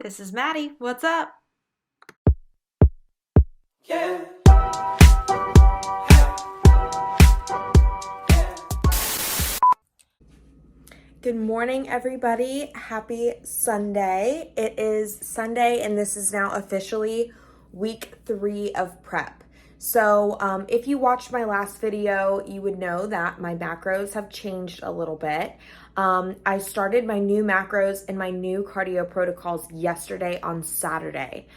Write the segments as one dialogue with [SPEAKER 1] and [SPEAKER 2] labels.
[SPEAKER 1] This is Maddie. What's up?
[SPEAKER 2] Yeah.
[SPEAKER 1] Good morning, everybody. Happy Sunday. It is Sunday, and this is now officially week 3 of prep. So if you watched my last video, you would know that my macros have changed a little bit. I started my new macros and my new cardio protocols yesterday on Saturday.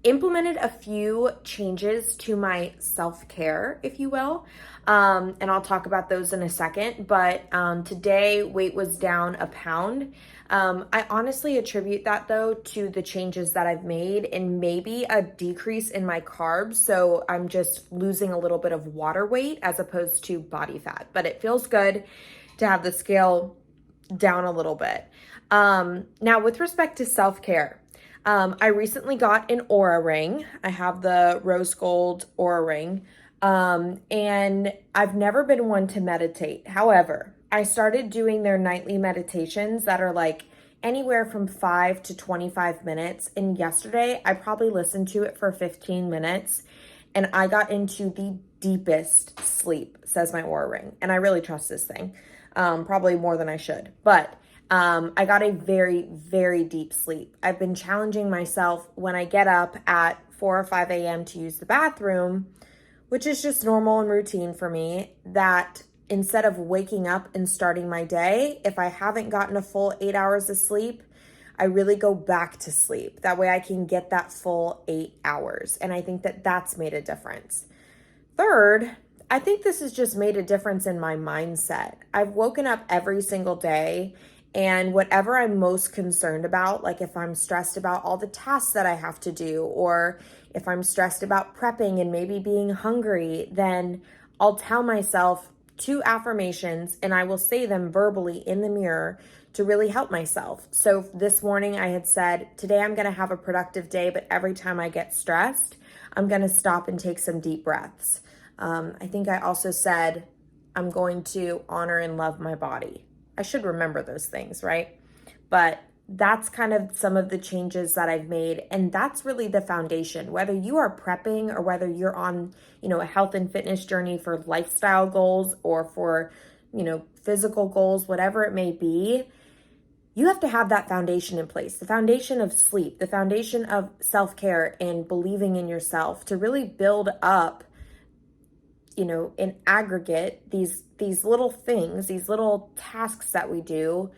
[SPEAKER 1] Implemented a few changes to my self-care, if you will. And I'll talk about those in a second. But today, weight was down a pound. I honestly attribute that, though, to the changes that I've made and maybe a decrease in my carbs. So I'm just losing a little bit of water weight as opposed to body fat. But it feels good to have the scale down a little bit. Now, with respect to self-care, I recently got an Aura ring. I have the rose gold Aura ring. And I've never been one to meditate. However, I started doing their nightly meditations that are like anywhere from 5 to 25 minutes. And yesterday I probably listened to it for 15 minutes and I got into the deepest sleep, says my Aura ring. And I really trust this thing, probably more than I should, but I got a very, very deep sleep. I've been challenging myself when I get up at 4 or 5 a.m. to use the bathroom, which is just normal and routine for me, that instead of waking up and starting my day, if I haven't gotten a full 8 hours of sleep, I really go back to sleep. That way I can get that full 8 hours. And I think that that's made a difference. Third, I think this has just made a difference in my mindset. I've woken up every single day, and whatever I'm most concerned about, like if I'm stressed about all the tasks that I have to do, or if I'm stressed about prepping and maybe being hungry, then I'll tell myself 2 affirmations and I will say them verbally in the mirror to really help myself. So this morning I had said, today I'm going to have a productive day, but every time I get stressed, I'm going to stop and take some deep breaths. I think I also said, I'm going to honor and love my body. I should remember those things, right? But that's kind of some of the changes that I've made. And that's really the foundation. Whether you are prepping or whether you're on, a health and fitness journey for lifestyle goals or for, physical goals, whatever it may be, you have to have that foundation in place. The foundation of sleep, the foundation of self-care and believing in yourself to really build up, in aggregate, these little things, these little tasks that we do,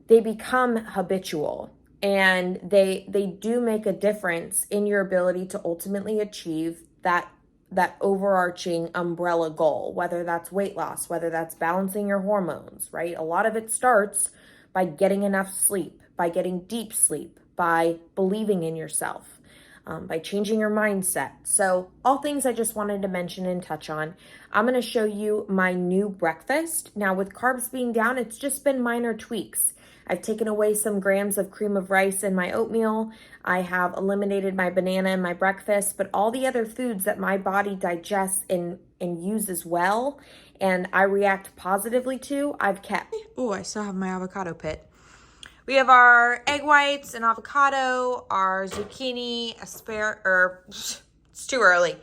[SPEAKER 1] they become habitual and they do make a difference in your ability to ultimately achieve that overarching umbrella goal, whether that's weight loss, whether that's balancing your hormones, right? A lot of it starts by getting enough sleep, by getting deep sleep, by believing in yourself. By changing your mindset. So all things I just wanted to mention and touch on. I'm going to show you my new breakfast. Now with carbs being down, it's just been minor tweaks. I've taken away some grams of cream of rice in my oatmeal. I have eliminated my banana in my breakfast, but all the other foods that my body digests and uses well, and I react positively to, I've kept. Oh, I still have my avocado pit. We have our egg whites and avocado, our zucchini, it's too early.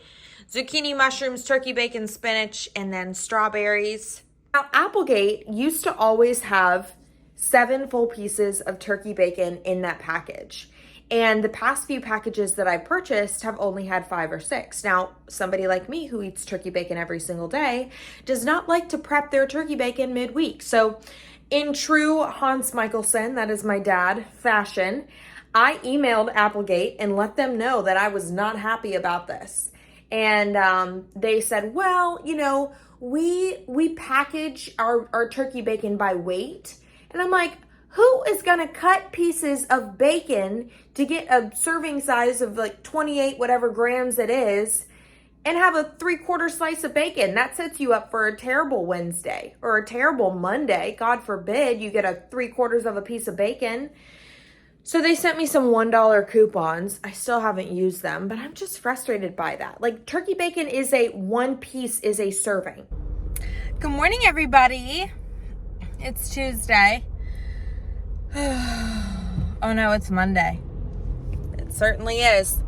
[SPEAKER 1] Zucchini, mushrooms, turkey bacon, spinach, and then strawberries. Now, Applegate used to always have 7 full pieces of turkey bacon in that package. And the past few packages that I purchased have only had 5 or 6. Now, somebody like me who eats turkey bacon every single day does not like to prep their turkey bacon midweek. So in true Hans Michelson, that is my dad, fashion, I emailed Applegate and let them know that I was not happy about this. And they said, well, we package our turkey bacon by weight. And I'm like, who is going to cut pieces of bacon to get a serving size of like 28 whatever grams it is and have a 3/4 slice of bacon? That sets you up for a terrible Wednesday or a terrible Monday. God forbid you get a 3/4 of a piece of bacon. So they sent me some $1 coupons. I still haven't used them, but I'm just frustrated by that. Like, turkey bacon is 1 piece is a serving. Good morning, everybody. It's Tuesday. Oh Oh no, it's Monday. It certainly is.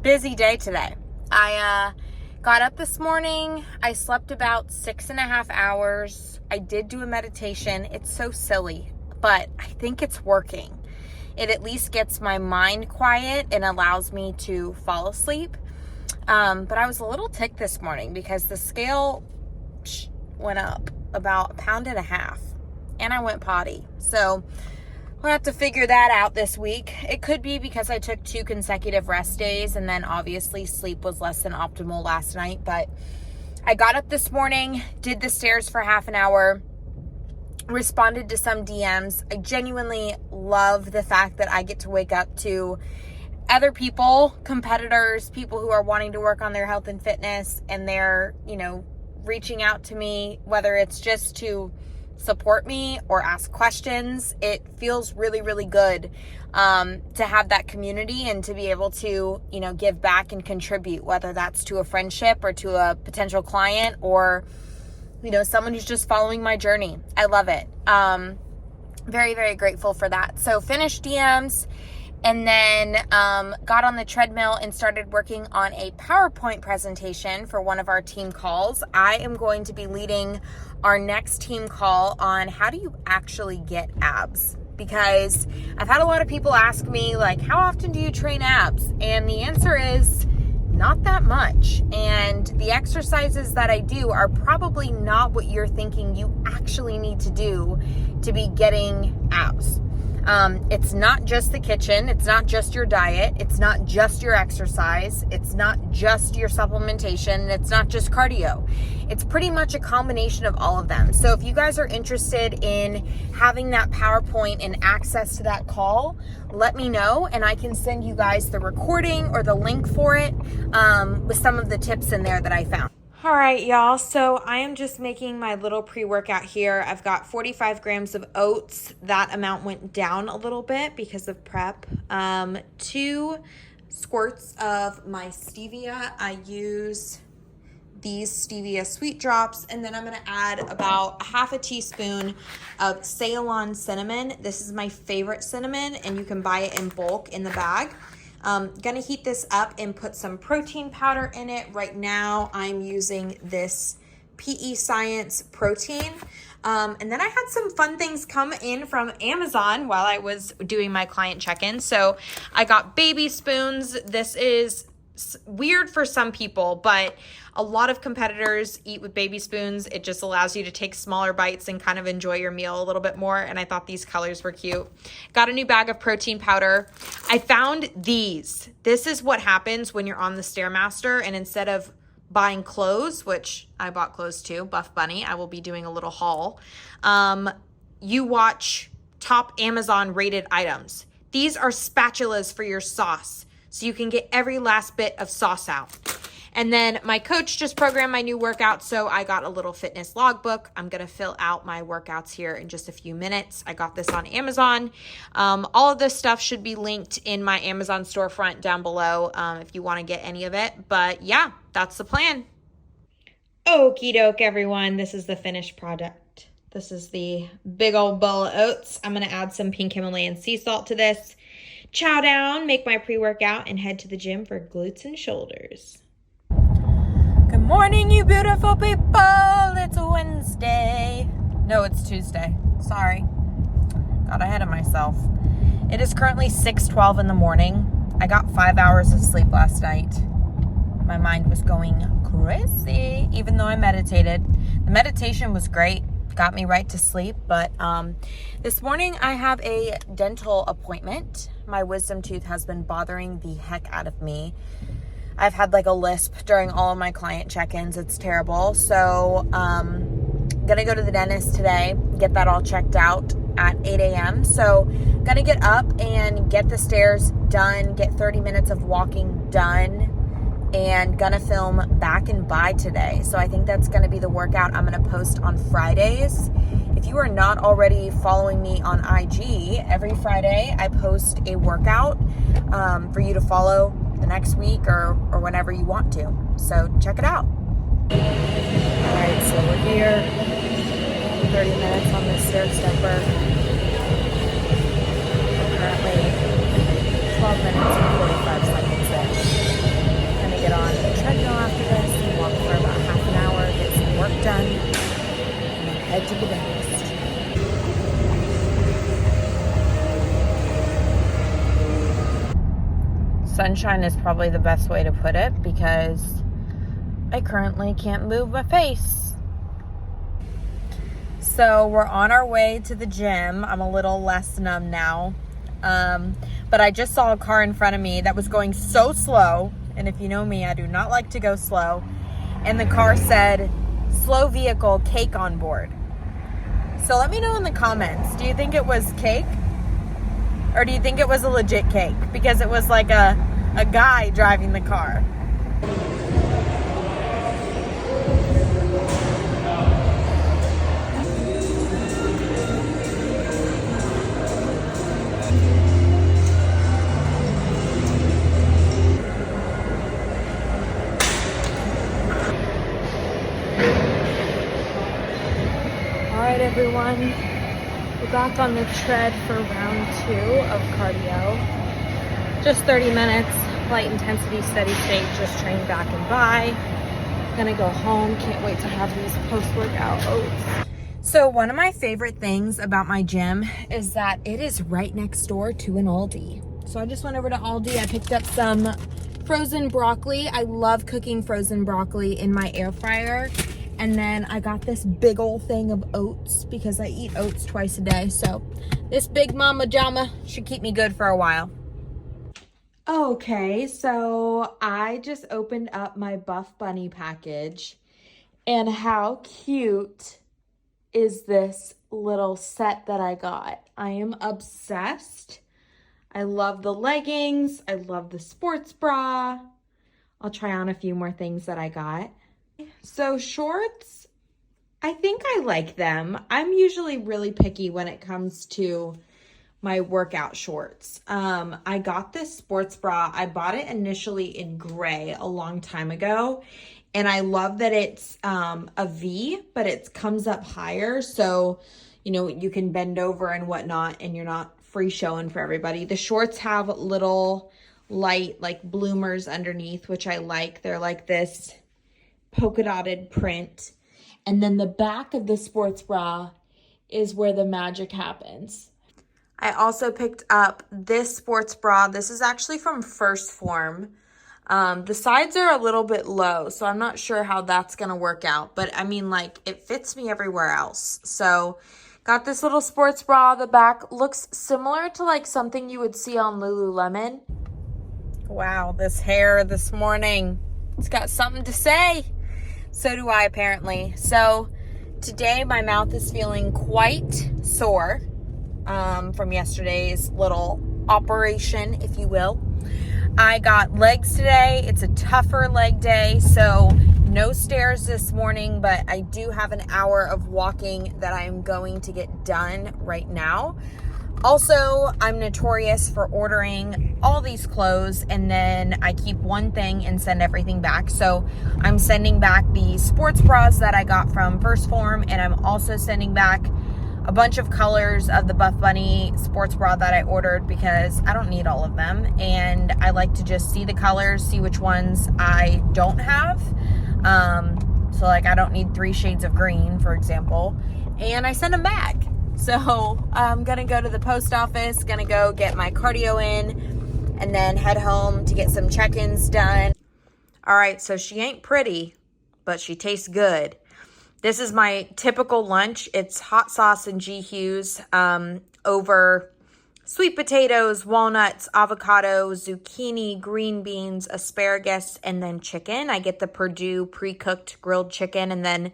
[SPEAKER 1] Busy day today. I got up this morning. I slept about 6.5 hours. I did do a meditation. It's so silly, but I think it's working. It at least gets my mind quiet and allows me to fall asleep. But I was a little ticked this morning because the scale went up about 1.5 pounds and I went potty. So we'll have to figure that out this week. It could be because I took 2 consecutive rest days and then obviously sleep was less than optimal last night. But I got up this morning, did the stairs for half an hour, responded to some DMs. I genuinely love the fact that I get to wake up to other people, competitors, people who are wanting to work on their health and fitness, and they're, reaching out to me, whether it's just to support me or ask questions. It feels really, really good to have that community and to be able to, give back and contribute, whether that's to a friendship or to a potential client or someone who's just following my journey. I love it. Very, very grateful for that. So finished DMs and then got on the treadmill and started working on a PowerPoint presentation for one of our team calls. I am going to be leading our next team call on how do you actually get abs? Because I've had a lot of people ask me, how often do you train abs? And the answer is not that much. And the exercises that I do are probably not what you're thinking you actually need to do to be getting abs. It's not just the kitchen. It's not just your diet. It's not just your exercise. It's not just your supplementation. It's not just cardio. It's pretty much a combination of all of them. So if you guys are interested in having that PowerPoint and access to that call, let me know and I can send you guys the recording or the link for it with some of the tips in there that I found. All right, y'all. So I am just making my little pre-workout here. I've got 45 grams of oats. That amount went down a little bit because of prep. 2 squirts of my stevia. I use these stevia sweet drops, and then I'm going to add about 1/2 teaspoon of Ceylon cinnamon. This is my favorite cinnamon, and you can buy it in bulk in the bag. Gonna heat this up and put some protein powder in it. Right now I'm using this PE Science protein. And then I had some fun things come in from Amazon while I was doing my client check-in. So I got baby spoons. This is weird for some people, but a lot of competitors eat with baby spoons. It just allows you to take smaller bites and kind of enjoy your meal a little bit more. And I thought these colors were cute. Got a new bag of protein powder. I found these. This is what happens when you're on the Stairmaster, and instead of buying clothes, which I bought clothes too, Buff Bunny, I will be doing a little haul. You watch top Amazon rated items. These are spatulas for your sauce, so you can get every last bit of sauce out. And then my coach just programmed my new workout, so I got a little fitness logbook. I'm gonna fill out my workouts here in just a few minutes. I got this on Amazon. All of this stuff should be linked in my Amazon storefront down below if you wanna get any of it. But yeah, that's the plan. Okie doke, everyone. This is the finished product. This is the big old bowl of oats. I'm gonna add some pink Himalayan sea salt to this. Chow down, make my pre-workout, and head to the gym for glutes and shoulders. Good morning, you beautiful people. It's Wednesday. No, it's Tuesday. Sorry. Got ahead of myself. It is currently 6:12 in the morning. I got 5 hours of sleep last night. My mind was going crazy, even though I meditated. The meditation was great. Got me right to sleep. But this morning I have a dental appointment. My wisdom tooth has been bothering the heck out of me. I've had a lisp during all of my client check-ins. It's terrible. So gonna go to the dentist today, get that all checked out at 8 a.m. So gonna get up and get the stairs done, get 30 minutes of walking done, and gonna film back and by today. So I think that's gonna be the workout I'm gonna post on Fridays. If you are not already following me on IG, every Friday I post a workout for you to follow the next week or whenever you want to. So check it out. All right, so we're here, 30 minutes on this stair stepper. 12 minutes and 45 seconds in. I'm gonna get on the treadmill after this and walk for about half an hour, get some work done, and then head to the dentist. Sunshine is probably the best way to put it because I currently can't move my face. So we're on our way to the gym. I'm a little less numb now. But I just saw a car in front of me that was going so slow. And if you know me, I do not like to go slow. And the car said, slow vehicle, cake on board. So let me know in the comments. Do you think it was cake? Or do you think it was a legit cake? Because it was like a guy driving the car. Alright everyone, we're back on the tread for round 2 of cardio. Just 30 minutes, light intensity, steady state, just train back and by. Gonna go home, can't wait to have these post-workout oats. So one of my favorite things about my gym is that it is right next door to an Aldi. So I just went over to Aldi, I picked up some frozen broccoli. I love cooking frozen broccoli in my air fryer. And then I got this big old thing of oats because I eat oats twice a day. So this big mama jama should keep me good for a while. Okay, so I just opened up my Buff Bunny package. And how cute is this little set that I got? I am obsessed. I love the leggings. I love the sports bra. I'll try on a few more things that I got. So shorts, I think I like them. I'm usually really picky when it comes to my workout shorts. I got this sports bra. I bought it initially in gray a long time ago. And I love that it's a V, but it comes up higher. So, you know, you can bend over and whatnot and you're not free showing for everybody. The shorts have little light like bloomers underneath, which I like. They're like this polka dotted print. And then the back of the sports bra is where the magic happens. I also picked up this sports bra. This is actually from First Form. The sides are a little bit low, so I'm not sure how that's gonna work out. But I mean, like, it fits me everywhere else. So got this little sports bra. The back looks similar to like something you would see on Lululemon. Wow, this hair this morning, it's got something to say. So do I, apparently. So today my mouth is feeling quite sore from yesterday's little operation, if you will. I got legs today. It's a tougher leg day, so no stairs this morning, but I do have an hour of walking that I am going to get done right now. Also, I'm notorious for ordering all these clothes and then I keep one thing and send everything back. So I'm sending back the sports bras that I got from First Form, and I'm also sending back a bunch of colors of the Buff Bunny sports bra that I ordered because I don't need all of them. And I like to just see the colors, see which ones I don't have. So like I don't need 3 shades of green, for example. And I send them back. So I'm gonna go to the post office, gonna go get my cardio in, and then head home to get some check-ins done. All right, so she ain't pretty, but she tastes good. This is my typical lunch. It's hot sauce and G Hughes over sweet potatoes, walnuts, avocado, zucchini, green beans, asparagus, and then chicken. I get the Perdue pre-cooked grilled chicken, and then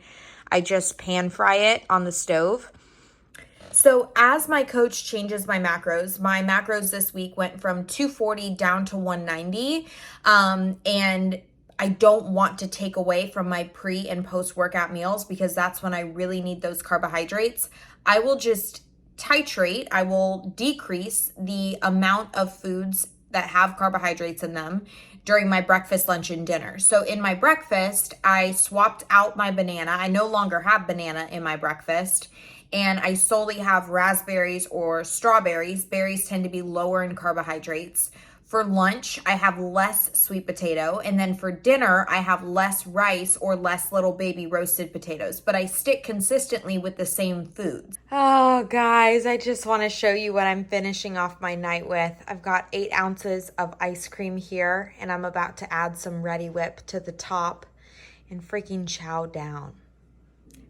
[SPEAKER 1] I just pan fry it on the stove. So as my coach changes my macros this week went from 240 down to 190. And I don't want to take away from my pre and post workout meals because that's when I really need those carbohydrates. I will just titrate. I will decrease the amount of foods that have carbohydrates in them during my breakfast, lunch, and dinner. So in my breakfast, I swapped out my banana. I no longer have banana in my breakfast. And I solely have raspberries or strawberries. Berries tend to be lower in carbohydrates For lunch, I have less sweet potato. And then for dinner, I have less rice or less little baby roasted potatoes. But I stick consistently with the same foods. Oh, guys, I just want to show you what I'm finishing off my night with. I've got 8 ounces of ice cream here, and I'm about to add some Ready Whip to the top and freaking chow down.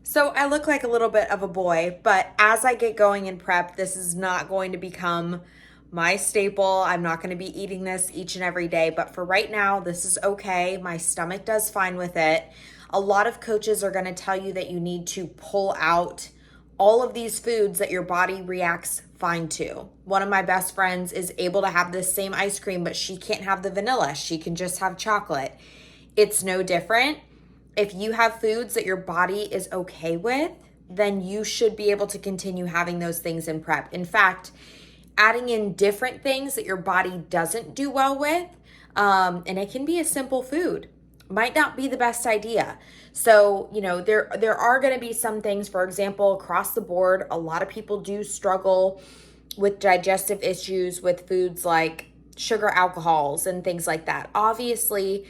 [SPEAKER 1] So I look like a little bit of a boy, but as I get going in prep, this is not going to become my staple. I'm not going to be eating this each and every day, but for right now, this is okay. My stomach does fine with it. A lot of coaches are going to tell you that you need to pull out all of these foods that your body reacts fine to. One of my best friends is able to have this same ice cream, but she can't have the vanilla. She can just have chocolate. It's no different. If you have foods that your body is okay with, then you should be able to continue having those things in prep. In fact, adding in different things that your body doesn't do well with, and it can be a simple food, might not be the best idea. So, there are going to be some things, for example, across the board, a lot of people do struggle with digestive issues with foods like sugar alcohols and things like that. Obviously,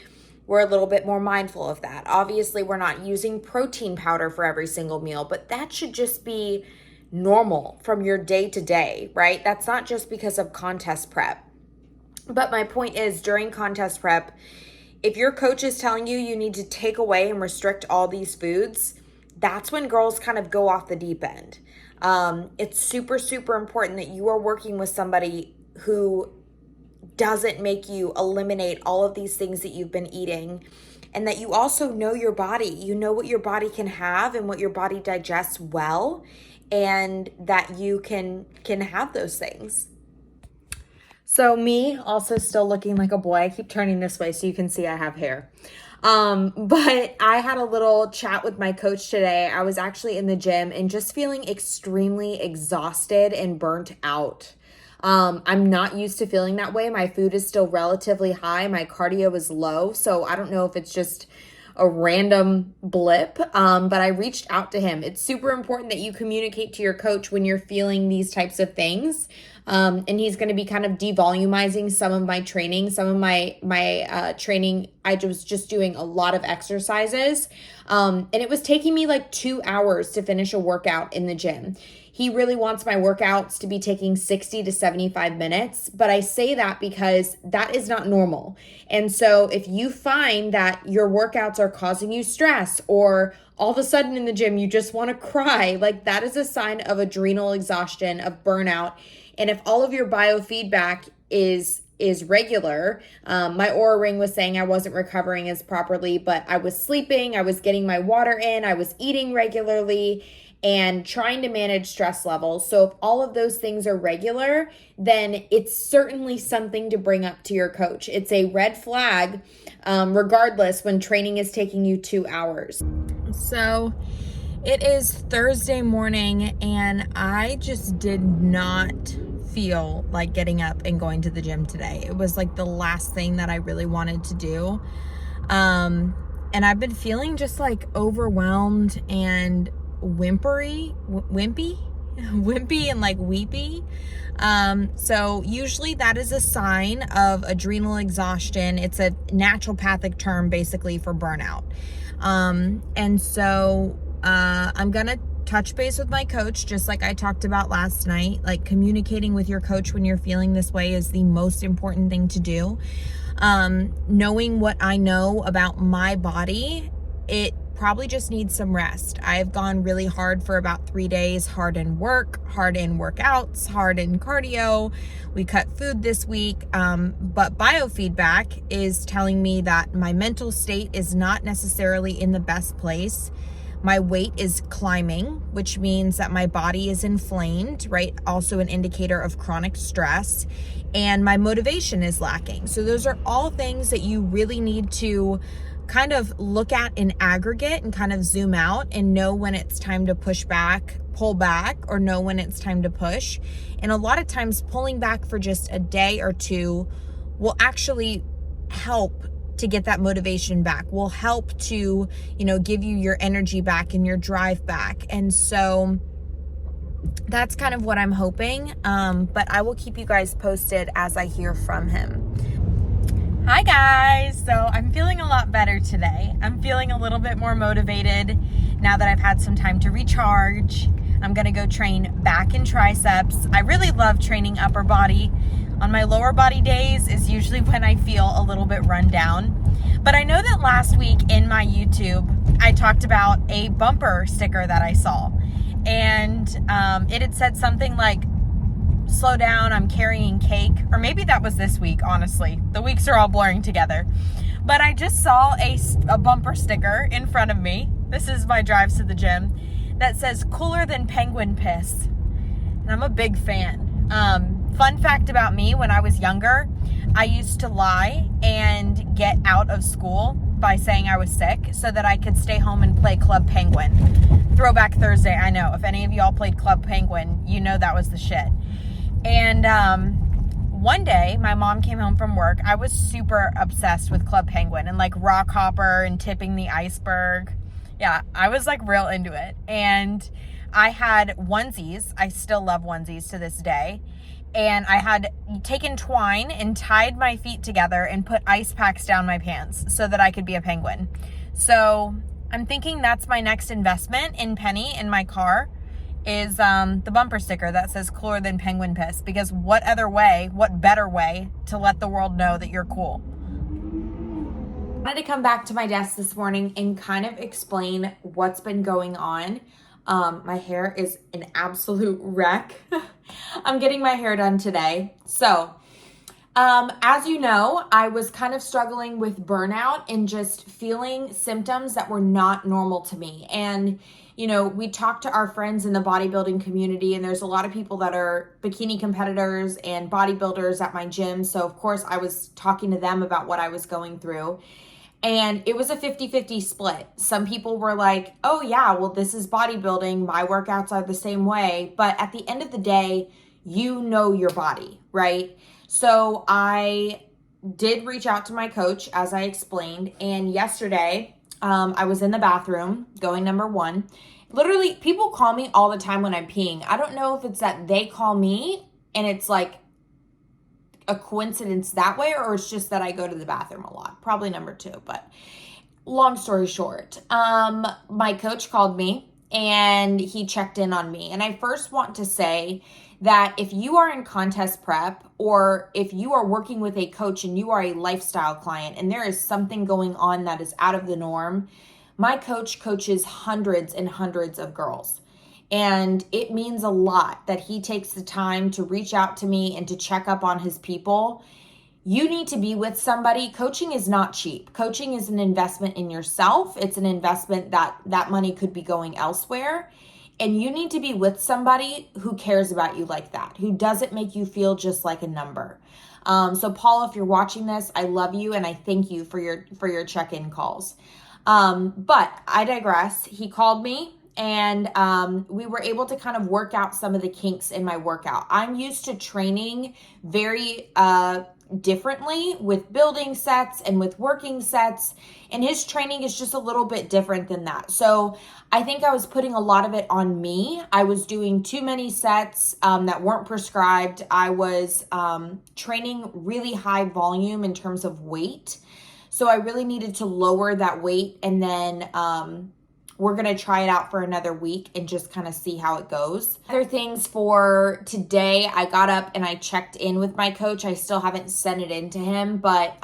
[SPEAKER 1] we're a little bit more mindful of that. Obviously, we're not using protein powder for every single meal, but that should just be normal from your day to day, right? That's not just because of contest prep. But my point is, during contest prep, if your coach is telling you you need to take away and restrict all these foods, that's when girls kind of go off the deep end. It's super, super important that you are working with somebody who doesn't make you eliminate all of these things that you've been eating, and that you also know your body. You know what your body can have and what your body digests well, and that you can have those things. So me, also still looking like a boy. I keep turning this way so you can see I have hair. But I had a little chat with my coach today. I was actually in the gym and just feeling extremely exhausted and burnt out. I'm not used to feeling that way. My food is still relatively high. My cardio is low. So I don't know if it's just a random blip, but I reached out to him. It's super important that you communicate to your coach when you're feeling these types of things. And he's going to be kind of devolumizing some of my training. Some of my training, I was just doing a lot of exercises. And it was taking me like 2 hours to finish a workout in the gym. He really wants my workouts to be taking 60 to 75 minutes, but I say that because that is not normal. And so if you find that your workouts are causing you stress, or all of a sudden in the gym you just want to cry, like that is a sign of adrenal exhaustion, of burnout. And if all of your biofeedback is regular, my Oura Ring was saying I wasn't recovering as properly, but I was sleeping, I was getting my water in, I was eating regularly, and trying to manage stress levels. So if all of those things are regular, then it's certainly something to bring up to your coach. It's a red flag, regardless, when training is taking you 2 hours. So it is Thursday morning, and I just did not feel like getting up and going to the gym today. It was like the last thing that I really wanted to do. And I've been feeling just like overwhelmed and wimpy and like weepy. So usually that is a sign of adrenal exhaustion. It's a naturopathic term basically for burnout. And so I'm gonna touch base with my coach, just like I talked about last night. Like, communicating with your coach when you're feeling this way is the most important thing to do. Knowing what I know about my body, it probably just needs some rest. I've gone really hard for about 3 days, hard in work, hard in workouts, hard in cardio. We cut food this week, but biofeedback is telling me that my mental state is not necessarily in the best place. My weight is climbing, which means that my body is inflamed, right? Also an indicator of chronic stress. And my motivation is lacking. So those are all things that you really need to kind of look at in aggregate and kind of zoom out and know when it's time to push back, pull back, or know when it's time to push. And a lot of times pulling back for just a day or two will actually help to get that motivation back, will help to, give you your energy back and your drive back. And so that's kind of what I'm hoping. But I will keep you guys posted as I hear from him. Hi guys, so I'm feeling a lot better today. I'm feeling a little bit more motivated now that I've had some time to recharge. I'm gonna go train back and triceps. I really love training upper body. On my lower body days is usually when I feel a little bit run down. But I know that last week in my YouTube, I talked about a bumper sticker that I saw. And it had said something like, slow down, I'm carrying cake. Or maybe that was this week, honestly. The weeks are all blurring together. But I just saw a bumper sticker in front of me. This is my drives to the gym. That says, cooler than penguin piss. And I'm a big fan. Fun fact about me, when I was younger, I used to lie and get out of school by saying I was sick so that I could stay home and play Club Penguin. Throwback Thursday, I know. If any of y'all played Club Penguin, you know that was the shit. And one day, my mom came home from work. I was super obsessed with Club Penguin and like rock hopper and tipping the iceberg. Yeah, I was like real into it. And I had onesies. I still love onesies to this day. And I had taken twine and tied my feet together and put ice packs down my pants so that I could be a penguin. So I'm thinking that's my next investment in Penny in my car is the bumper sticker that says cooler than penguin piss, because what better way to let the world know that you're cool. I wanted to come back to my desk this morning and kind of explain what's been going on. My hair is an absolute wreck. I'm getting my hair done today. So, as you know, I was kind of struggling with burnout and just feeling symptoms that were not normal to me. And, you know, we talked to our friends in the bodybuilding community, and there's a lot of people that are bikini competitors and bodybuilders at my gym. So, of course, I was talking to them about what I was going through. And it was a 50-50 split. Some people were like, oh yeah, well, this is bodybuilding. My workouts are the same way. But at the end of the day, you know your body, right? So I did reach out to my coach, as I explained. And yesterday, I was in the bathroom going number one. Literally, people call me all the time when I'm peeing. I don't know if it's that they call me and it's like a coincidence that way, or it's just that I go to the bathroom a lot. Probably number two, but long story short, my coach called me and he checked in on me. And I first want to say that if you are in contest prep, or if you are working with a coach and you are a lifestyle client and there is something going on that is out of the norm, my coach coaches hundreds and hundreds of girls. And it means a lot that he takes the time to reach out to me and to check up on his people. You need to be with somebody. Coaching is not cheap. Coaching is an investment in yourself. It's an investment that money could be going elsewhere. And you need to be with somebody who cares about you like that, who doesn't make you feel just like a number. So Paula, if you're watching this, I love you and I thank you for your check-in calls. But I digress. He called me. And we were able to kind of work out some of the kinks in my workout. I'm used to training very differently with building sets and with working sets. And his training is just a little bit different than that. So I think I was putting a lot of it on me. I was doing too many sets that weren't prescribed. I was training really high volume in terms of weight. So I really needed to lower that weight, and then we're going to try it out for another week and just kind of see how it goes. Other things for today, I got up and I checked in with my coach. I still haven't sent it in to him, but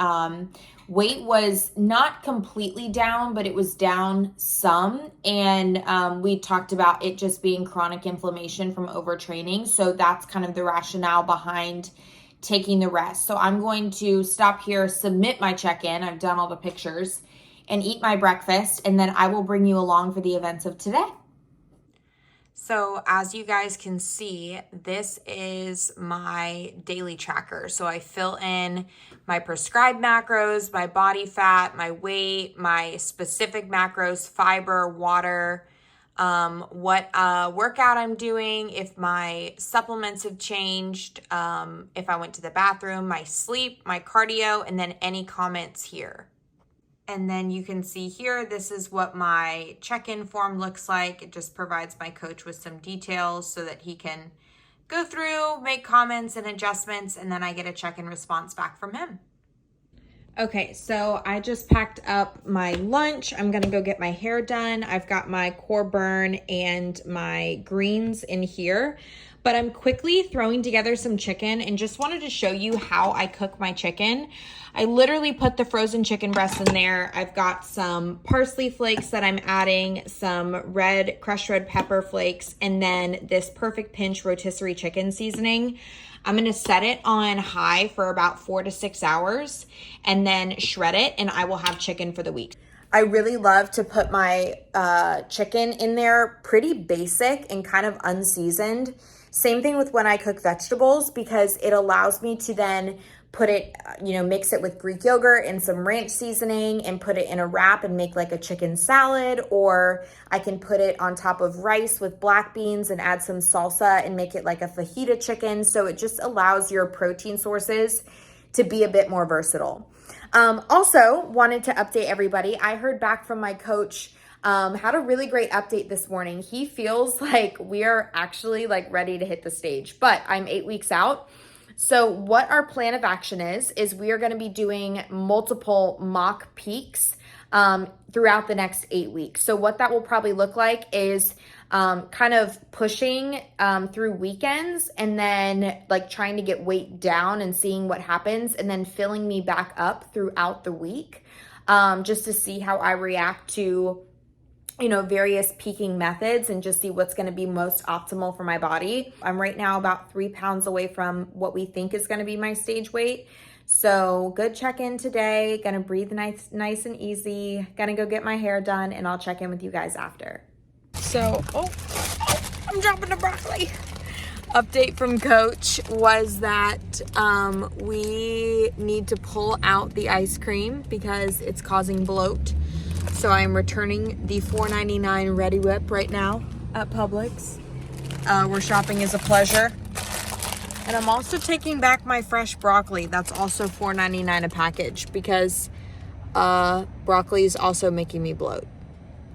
[SPEAKER 1] weight was not completely down, but it was down some. And we talked about it just being chronic inflammation from overtraining. So that's kind of the rationale behind taking the rest. So I'm going to stop here, submit my check-in. I've done all the pictures, and eat my breakfast, and then I will bring you along for the events of today. So as you guys can see, this is my daily tracker. So I fill in my prescribed macros, my body fat, my weight, my specific macros, fiber, water, what workout I'm doing, if my supplements have changed, if I went to the bathroom, my sleep, my cardio, and then any comments here. And then you can see here, this is what my check-in form looks like. It just provides my coach with some details so that he can go through, make comments and adjustments, and then I get a check-in response back from him. Okay, so I just packed up my lunch. I'm gonna go get my hair done. I've got my core burn and my greens in here, but I'm quickly throwing together some chicken and just wanted to show you how I cook my chicken. I literally put the frozen chicken breast in there. I've got some parsley flakes that I'm adding, some crushed red pepper flakes, and then this Perfect Pinch rotisserie chicken seasoning. I'm gonna set it on high for about 4 to 6 hours and then shred it, and I will have chicken for the week. I really love to put my chicken in there pretty basic and kind of unseasoned. Same thing with when I cook vegetables, because it allows me to then put it, mix it with Greek yogurt and some ranch seasoning and put it in a wrap and make like a chicken salad, or I can put it on top of rice with black beans and add some salsa and make it like a fajita chicken. So it just allows your protein sources to be a bit more versatile. Also wanted to update everybody. I heard back from my coach, had a really great update this morning. He feels like we are actually like ready to hit the stage, but I'm 8 weeks out. So what our plan of action is we are going to be doing multiple mock peaks throughout the next 8 weeks. So what that will probably look like is kind of pushing through weekends and then like trying to get weight down and seeing what happens, and then filling me back up throughout the week, just to see how I react to various peaking methods and just see what's going to be most optimal for my body. I'm right now about 3 pounds away from what we think is going to be my stage weight. So good check-in today. Gonna breathe nice and easy. Gonna go get my hair done, and I'll check in with you guys after. So, I'm dropping the broccoli. Update from coach was that we need to pull out the ice cream because it's causing bloat. So I'm returning the $4.99 Ready Whip right now at Publix. Where shopping is a pleasure. And I'm also taking back my fresh broccoli. That's also $4.99 a package, because broccoli is also making me bloat.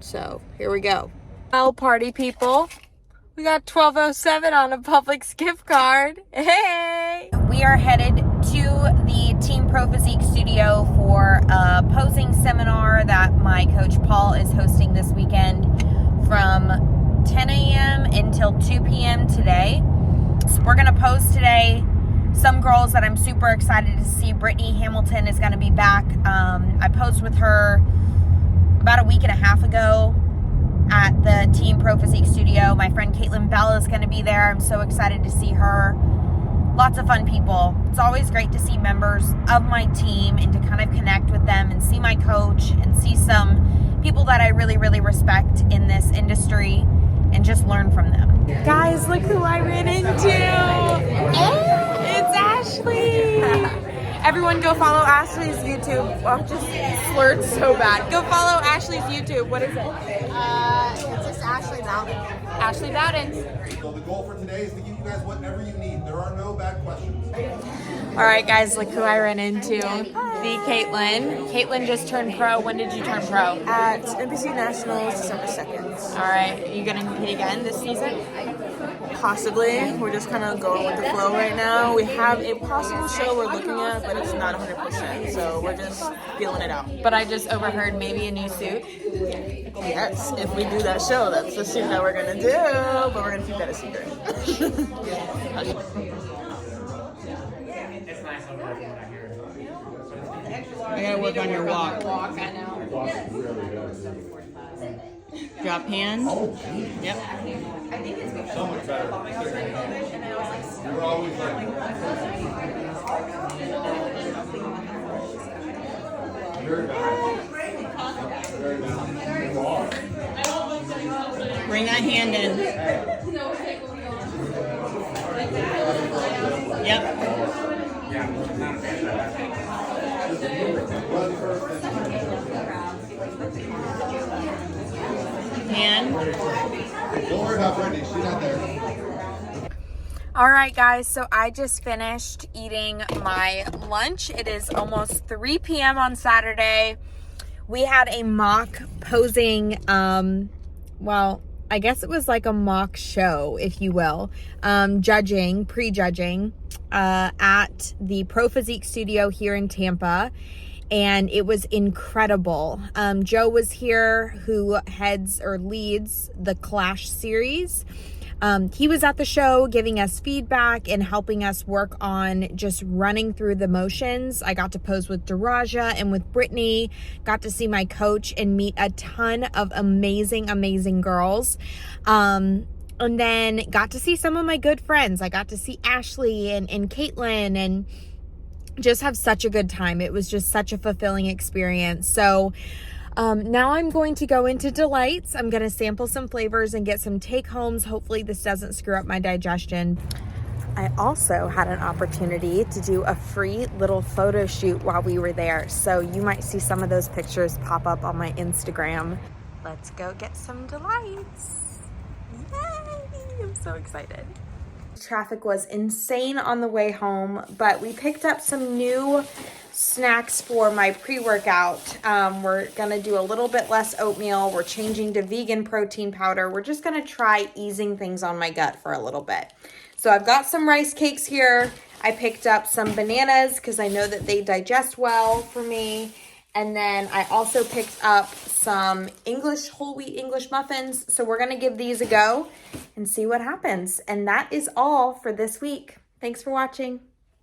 [SPEAKER 1] So here we go. Well, party people, we got 1207 on a Publix gift card. Hey! We are headed to the Team Pro Physique studio for a posing seminar that my coach Paul is hosting this weekend from 10 a.m. until 2 p.m. today. So we're gonna pose today. Some girls that I'm super excited to see. Brittany Hamilton is gonna be back. I posed with her about a week and a half ago at the Team Pro Physique studio. My friend Caitlin Bell is going to be there. I'm so excited to see her. Lots of fun people. It's always great to see members of my team and to kind of connect with them and see my coach and see some people that I really, really respect in this industry and just learn from them. Guys, look who I ran into. It's Ashley. Everyone go follow Ashley's YouTube. Oh, just slurred so bad. Go follow Ashley's YouTube. What is it?
[SPEAKER 2] It's just Ashley Bowden.
[SPEAKER 1] Ashley Bowden.
[SPEAKER 3] So the goal for today is to give you guys whatever you need. There are no bad questions.
[SPEAKER 1] All right, guys, look who I ran into. The Caitlin. Caitlin just turned pro. When did you turn pro?
[SPEAKER 2] At NBC Nationals, December 2nd.
[SPEAKER 1] All right, you gonna compete again this season?
[SPEAKER 2] Possibly. We're just kind of going with the flow right now. We have a possible show we're looking at, but it's not 100%. So we're just feeling it out.
[SPEAKER 1] But I just overheard maybe a new suit.
[SPEAKER 2] Yes, if we do that show, that's the suit that we're going to do. But we're going to keep that a secret.
[SPEAKER 1] I gotta work on your walk. I know. Drop hands. Yep.
[SPEAKER 3] So much better. You're always like, you're you are.
[SPEAKER 1] Bring that hand in. Yep. Hand.
[SPEAKER 3] Don't worry about Brittany. She's not there.
[SPEAKER 1] All right, guys, so I just finished eating my lunch. It is almost 3 p.m. on Saturday. We had a mock posing, well, I guess it was like a mock show, if you will, prejudging at the Pro Physique studio here in Tampa. and it was incredible. Joe was here, who heads or leads the Clash series. He was at the show giving us feedback and helping us work on just running through the motions. I got to pose with Daraja and with Brittany, got to see my coach and meet a ton of amazing girls. And then got to see some of my good friends. I got to see Ashley and Caitlin and just have such a good time. It was just such a fulfilling experience. So now I'm going to go into Delights. I'm going to sample some flavors and get some take homes. Hopefully this doesn't screw up my digestion. I also had an opportunity to do a free little photo shoot while we were there. So you might see some of those pictures pop up on my Instagram. Let's go get some Delights. Yay! I'm so excited. Traffic was insane on the way home, but we picked up some new snacks for my pre-workout. We're gonna do a little bit less oatmeal. We're changing to vegan protein powder. We're just gonna try easing things on my gut for a little bit. So I've got some rice cakes here. I picked up some bananas because I know that they digest well for me. And then I also picked up some whole wheat English muffins. So we're going to give these a go and see what happens. And that is all for this week. Thanks for watching.